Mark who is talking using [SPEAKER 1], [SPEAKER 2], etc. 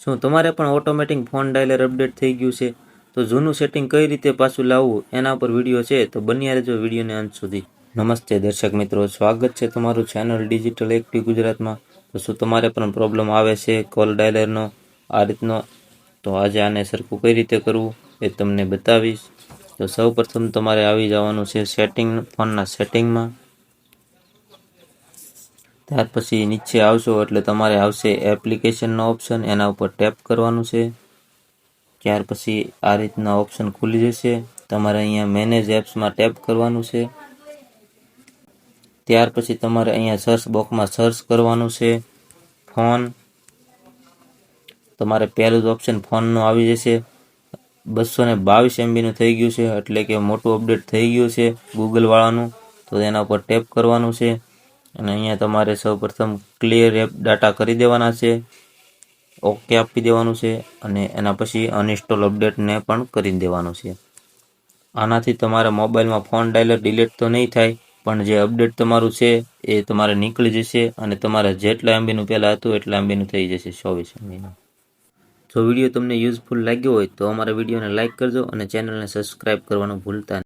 [SPEAKER 1] શું તમારે પણ ઓટોમેટિક ફોન ડાયલર અપડેટ થઈ ગયું છે? તો જૂનું સેટિંગ કઈ રીતે પાછું લાવવું એના પર વિડીયો છે, તો બન્યા રહેજો વિડીયોને અંત સુધી. નમસ્તે દર્શક મિત્રો, સ્વાગત છે તમારું ચેનલ ડિજિટલ એક્ટિવ ગુજરાતમાં. તો શું તમારે પણ પ્રોબ્લેમ આવે છે કોલ ડાયલરનો આ રીતનો? તો આજે આને સરખું કઈ રીતે કરવું એ તમને બતાવીશ. તો સૌ પ્રથમ તમારે આવી જવાનું છે ફોનના સેટિંગમાં. ત્યાર પછી નીચે આવશો એટલે તમારે આવશે એપ્લિકેશનનો ઓપ્શન, એના ઉપર ટેપ કરવાનું છે. ત્યાર પછી આ રીતના ઓપ્શન ખુલી જશે. તમારે અહીંયા મેનેજ એપ્સમાં ટેપ કરવાનું છે. ત્યાર પછી તમારે અહીંયા સર્ચ બોક્સમાં સર્ચ કરવાનું છે ફોન. તમારે પહેલું જ ઓપ્શન ફોનનું આવી જશે. 222 MBનું થઈ ગયું છે, એટલે કે મોટું અપડેટ થઈ ગયું છે ગૂગલ વાળાનું. તો એના ઉપર ટેપ કરવાનું છે અને અહીંયા તમારે સૌ પ્રથમ ક્લિયર એપ ડાટા કરી દેવાના છે, ઓકે આપી દેવાનું છે અને એના પછી અનઇન્સ્ટોલ અપડેટને પણ કરી દેવાનું છે. આનાથી તમારા મોબાઈલમાં ફોન ડાયલર ડિલીટ તો નહીં થાય, પણ જે અપડેટ તમારું છે એ તમારે નીકળી જશે અને તમારે જેટલા MBનું પહેલાં હતું એટલા MBનું થઈ જશે, 24 MBનું. જો વિડીયો તમને યુઝફુલ લાગ્યો હોય તો અમારા વિડીયોને લાઇક કરજો અને ચેનલને સબસ્ક્રાઈબ કરવાનું ભૂલતા નહીં.